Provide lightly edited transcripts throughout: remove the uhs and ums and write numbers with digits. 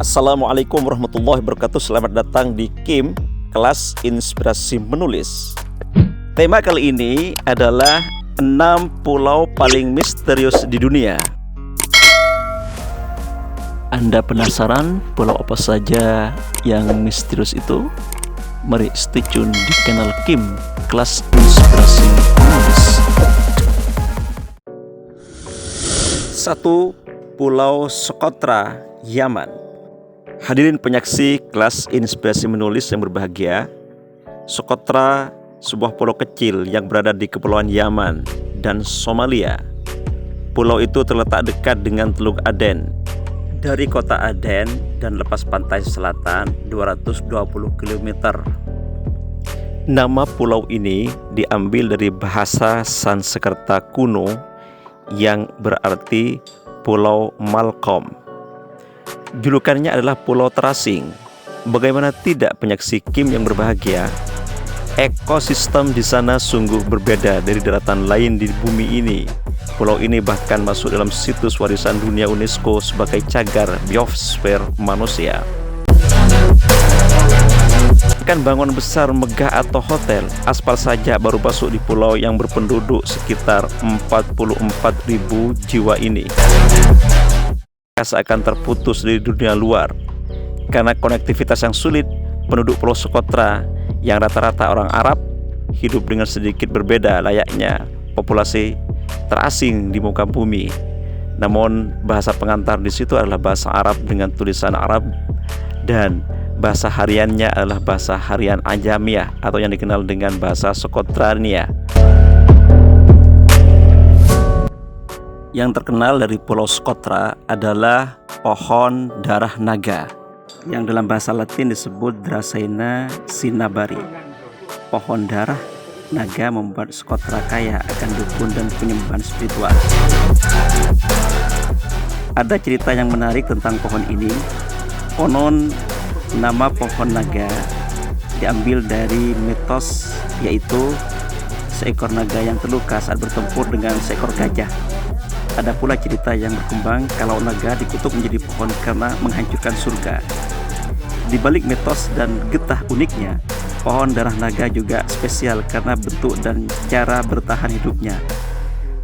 Assalamualaikum warahmatullahi wabarakatuh. Selamat datang di Kim, kelas inspirasi menulis. Tema kali ini adalah 6 pulau paling misterius di dunia. Anda penasaran pulau apa saja yang misterius itu? Mari stay tune di channel Kim, kelas inspirasi menulis. 1. Pulau Socotra, Yaman. Hadirin penyaksi kelas inspirasi menulis yang berbahagia, Socotra sebuah pulau kecil yang berada di kepulauan Yaman dan Somalia. Pulau itu terletak dekat dengan Teluk Aden. Dari kota Aden dan lepas pantai selatan 220 km. Nama pulau ini diambil dari bahasa Sanskerta kuno yang berarti Pulau Malcolm. Julukannya adalah pulau terasing. Bagaimana tidak penyaksi Kim yang berbahagia? Ekosistem di sana sungguh berbeda dari daratan lain di bumi ini. Pulau ini bahkan masuk dalam situs warisan dunia UNESCO sebagai cagar biosfer manusia. Bukan bangunan besar megah atau hotel, aspal saja baru masuk di pulau yang berpenduduk sekitar 44.000 jiwa ini. Seakan terputus dari dunia luar. Karena konektivitas yang sulit, penduduk Pulau Socotra yang rata-rata orang Arab hidup dengan sedikit berbeda layaknya populasi terasing di muka bumi. Namun bahasa pengantar di situ adalah bahasa Arab dengan tulisan Arab, dan bahasa hariannya adalah bahasa harian Ajamiyah atau yang dikenal dengan bahasa Socotrania. Yang terkenal dari Pulau Socotra adalah pohon darah naga, yang dalam bahasa Latin disebut Dracaena cinnamomum. Pohon darah naga membuat Socotra kaya akan dukun dan penyembahan spiritual. Ada cerita yang menarik tentang pohon ini. Konon nama pohon naga diambil dari mitos, yaitu seekor naga yang terluka saat bertempur dengan seekor gajah. Ada pula cerita yang berkembang kalau naga dikutuk menjadi pohon karena menghancurkan surga. Di balik mitos dan getah uniknya, pohon darah naga juga spesial karena bentuk dan cara bertahan hidupnya.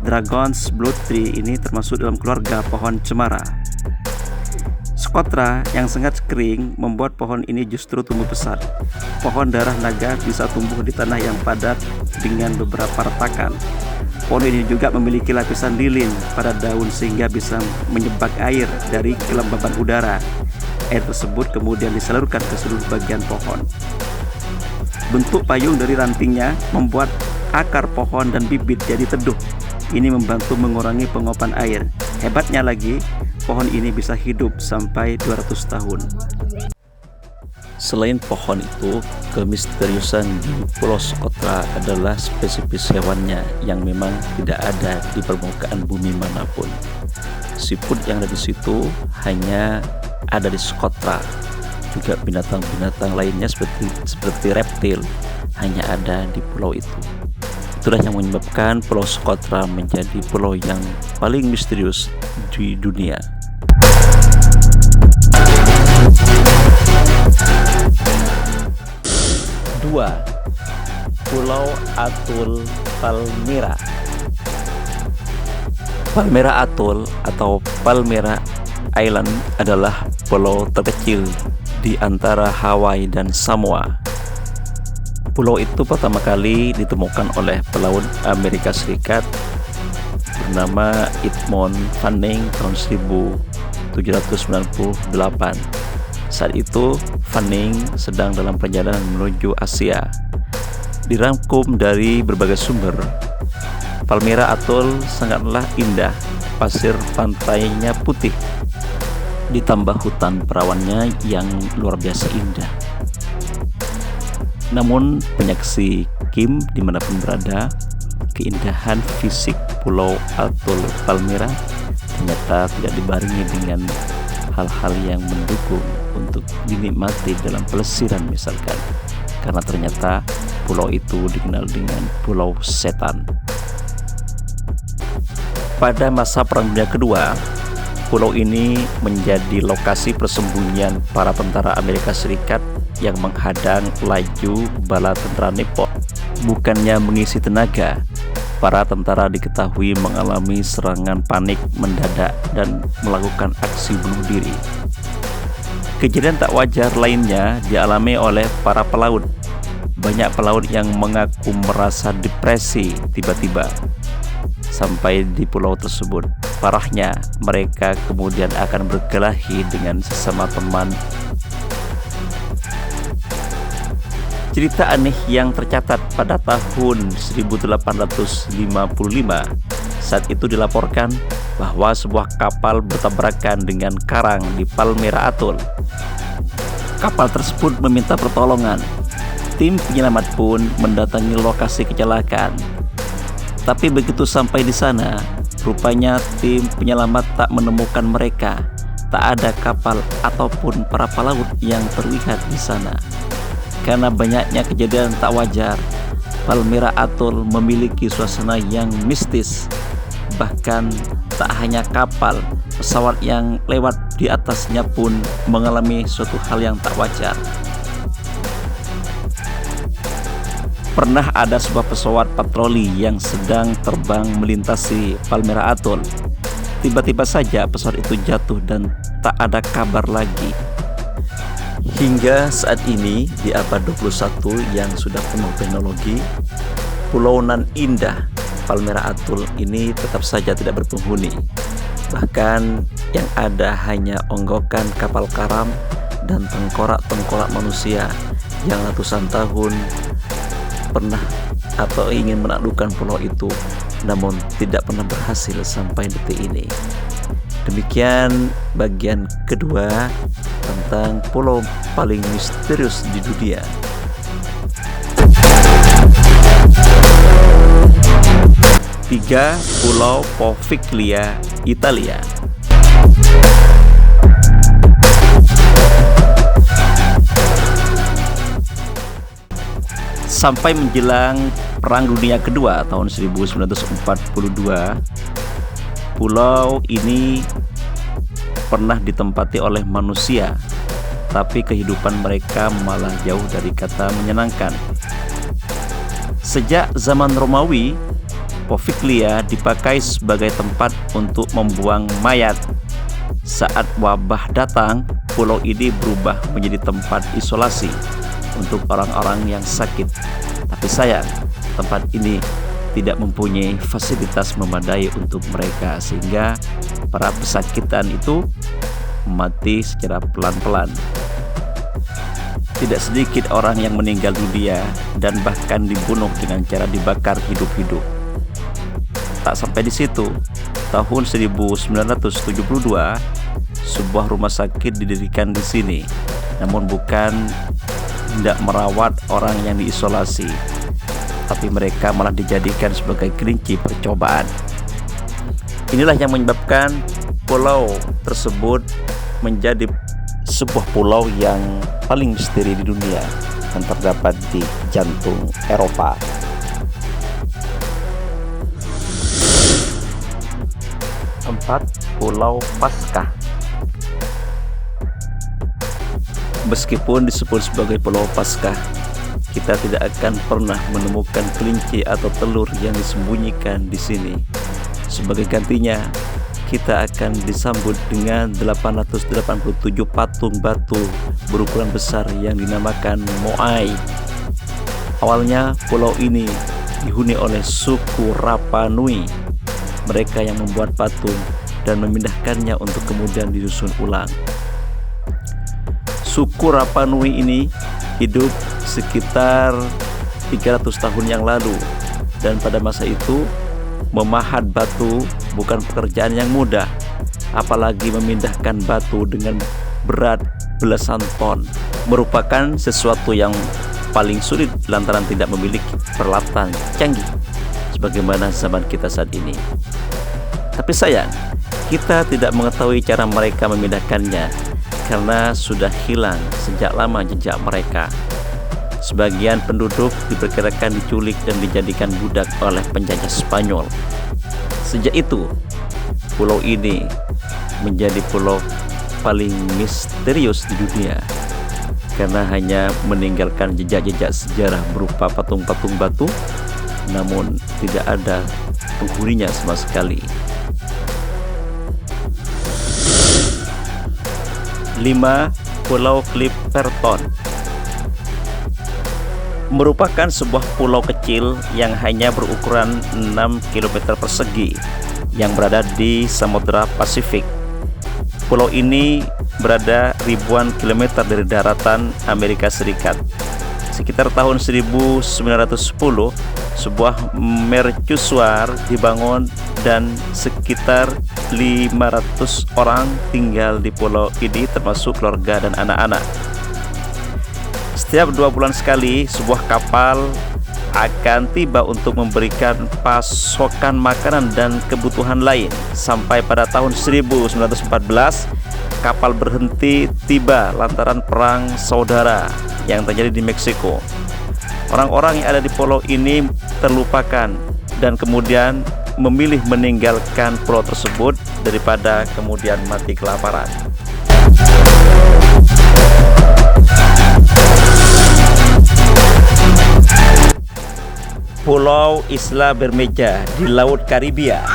Dragon's Blood Tree ini termasuk dalam keluarga pohon cemara. Socotra yang sangat kering membuat pohon ini justru tumbuh besar. Pohon darah naga bisa tumbuh di tanah yang padat dengan beberapa retakan. Pohon ini juga memiliki lapisan lilin pada daun sehingga bisa menyebak air dari kelembaban udara. Air tersebut kemudian disalurkan ke seluruh bagian pohon. Bentuk payung dari rantingnya membuat akar pohon dan bibit jadi teduh. Ini membantu mengurangi penguapan air. Hebatnya lagi, pohon ini bisa hidup sampai 200 tahun. Selain pohon itu, kemisteriusan di Pulau Socotra adalah spesies hewannya yang memang tidak ada di permukaan bumi manapun. Siput yang ada di situ hanya ada di Socotra. Juga binatang-binatang lainnya seperti reptil hanya ada di pulau itu. Itulah yang menyebabkan Pulau Socotra menjadi pulau yang paling misterius di dunia. Dua, Pulau Atoll Palmyra. Palmyra Atoll atau Palmyra Island adalah pulau terkecil di antara Hawaii dan Samoa. Pulau itu pertama kali ditemukan oleh pelaut Amerika Serikat bernama Edmund Fanning tahun 1798. Saat itu Fanning sedang dalam perjalanan menuju Asia. Dirangkum dari berbagai sumber, Palmyra Atoll sangatlah indah. Pasir pantainya putih, ditambah hutan perawannya yang luar biasa indah. Namun penyaksi Kim dimanapun berada, keindahan fisik Pulau Atoll Palmyra ternyata tidak dibarengi dengan hal-hal yang mendukung untuk dinikmati dalam pelesiran misalkan, karena ternyata pulau itu dikenal dengan Pulau Setan. Pada masa Perang Dunia Kedua, pulau ini menjadi lokasi persembunyian para tentara Amerika Serikat yang menghadang laju bala tentara Nippon. Bukannya mengisi tenaga, para tentara diketahui mengalami serangan panik mendadak dan melakukan aksi bunuh diri. Kejadian tak wajar lainnya dialami oleh para pelaut. Banyak pelaut yang mengaku merasa depresi tiba-tiba sampai di pulau tersebut. Parahnya, mereka kemudian akan berkelahi dengan sesama teman. Cerita aneh yang tercatat pada tahun 1855, saat itu dilaporkan bahwa sebuah kapal bertabrakan dengan karang di Palmyra Atoll. Kapal tersebut meminta pertolongan. Tim penyelamat pun mendatangi lokasi kecelakaan. Tapi begitu sampai di sana, rupanya tim penyelamat tak menemukan mereka. Tak ada kapal ataupun para pelaut yang terlihat di sana. Karena banyaknya kejadian tak wajar, Palmyra Atoll memiliki suasana yang mistis. Bahkan tak hanya kapal, pesawat yang lewat di atasnya pun mengalami suatu hal yang tak wajar. Pernah ada sebuah pesawat patroli yang sedang terbang melintasi Palmyra Atoll. Tiba-tiba saja pesawat itu jatuh dan tak ada kabar lagi. Hingga saat ini di abad 21 yang sudah penuh teknologi, pulau nan indah Palmyra Atoll ini tetap saja tidak berpenghuni. Bahkan yang ada hanya onggokan kapal karam dan tengkorak-tengkorak manusia yang ratusan tahun pernah atau ingin menaklukkan pulau itu, namun tidak pernah berhasil sampai detik ini. Demikian bagian kedua tentang pulau paling misterius di dunia. Tiga, Pulau Poveglia, Italia. Sampai menjelang Perang Dunia Kedua tahun 1942, pulau ini pernah ditempati oleh manusia, tapi kehidupan mereka malah jauh dari kata menyenangkan. Sejak zaman Romawi, Poveglia dipakai sebagai tempat untuk membuang mayat. Saat wabah datang, pulau ini berubah menjadi tempat isolasi untuk orang-orang yang sakit. Tapi sayang, tempat ini tidak mempunyai fasilitas memadai untuk mereka, sehingga para pesakitan itu mati secara pelan-pelan. Tidak sedikit orang yang meninggal dunia dan bahkan dibunuh dengan cara dibakar hidup-hidup. Tak sampai di situ, tahun 1972 sebuah rumah sakit didirikan di sini, namun bukan tidak merawat orang yang diisolasi, tapi mereka malah dijadikan sebagai kelinci percobaan. Inilah yang menyebabkan pulau tersebut menjadi sebuah pulau yang paling misteri di dunia yang terdapat di jantung Eropa. Empat, Pulau Paskah. Meskipun disebut sebagai Pulau Paskah, kita tidak akan pernah menemukan kelinci atau telur yang disembunyikan di sini. Sebagai gantinya, kita akan disambut dengan 887 patung batu berukuran besar yang dinamakan Moai. Awalnya pulau ini dihuni oleh suku Rapa Nui. Mereka yang membuat patung dan memindahkannya untuk kemudian disusun ulang. Suku Rapa Nui ini hidup sekitar 300 tahun yang lalu, dan pada masa itu memahat batu bukan pekerjaan yang mudah, apalagi memindahkan batu dengan berat belasan ton merupakan sesuatu yang paling sulit lantaran tidak memiliki peralatan canggih sebagaimana zaman kita saat ini. Tapi sayang, kita tidak mengetahui cara mereka memindahkannya karena sudah hilang sejak lama jejak mereka. Sebagian penduduk diperkirakan diculik dan dijadikan budak oleh penjajah Spanyol. Sejak itu, pulau ini menjadi pulau paling misterius di dunia karena hanya meninggalkan jejak-jejak sejarah berupa patung-patung batu, namun tidak ada penghuninya sama sekali. 5. Pulau Clipperton merupakan sebuah pulau kecil yang hanya berukuran 6 km persegi yang berada di Samudra Pasifik. Pulau ini berada ribuan kilometer dari daratan Amerika Serikat. Sekitar tahun 1910, sebuah mercusuar dibangun dan sekitar 500 orang tinggal di pulau ini termasuk keluarga dan anak-anak. Setiap 2 bulan sekali, sebuah kapal akan tiba untuk memberikan pasokan makanan dan kebutuhan lain. Sampai pada tahun 1914, kapal berhenti tiba lantaran perang saudara yang terjadi di Meksiko. Orang-orang yang ada di pulau ini terlupakan dan kemudian memilih meninggalkan pulau tersebut daripada kemudian mati kelaparan. Pulau Isla Bermeja di Laut Karibia.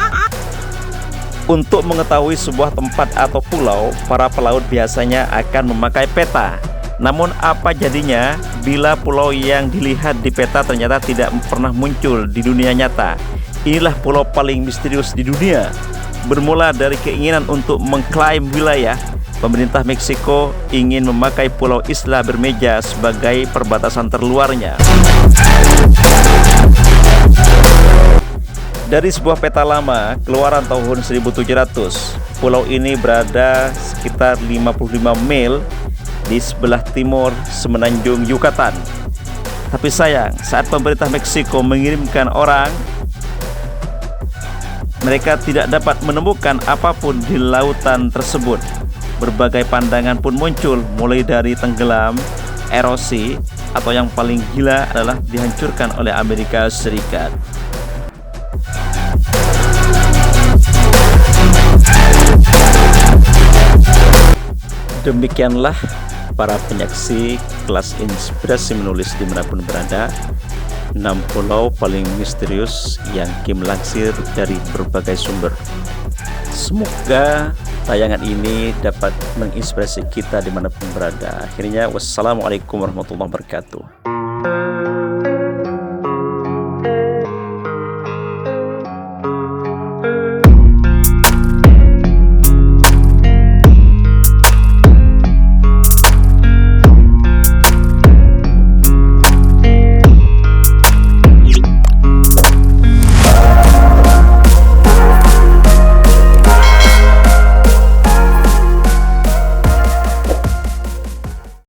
Untuk mengetahui sebuah tempat atau pulau, para pelaut biasanya akan memakai peta. Namun apa jadinya bila pulau yang dilihat di peta ternyata tidak pernah muncul di dunia nyata? Inilah pulau paling misterius di dunia. Bermula dari keinginan untuk mengklaim wilayah, pemerintah Meksiko ingin memakai Pulau Isla Bermeja sebagai perbatasan terluarnya. Dari sebuah peta lama keluaran tahun 1700, pulau ini berada sekitar 55 mil di sebelah timur semenanjung Yucatan. Tapi sayang, saat pemerintah Meksiko mengirimkan orang, mereka tidak dapat menemukan apapun di lautan tersebut. Berbagai pandangan pun muncul, mulai dari tenggelam, erosi, atau yang paling gila adalah dihancurkan oleh Amerika Serikat. Demikianlah para penyaksi kelas inspirasi menulis dimanapun berada, 6 pulau paling misterius yang Kim lansir dari berbagai sumber. Semoga tayangan ini dapat menginspirasi kita dimanapun berada. Akhirnya, wassalamualaikum warahmatullahi wabarakatuh.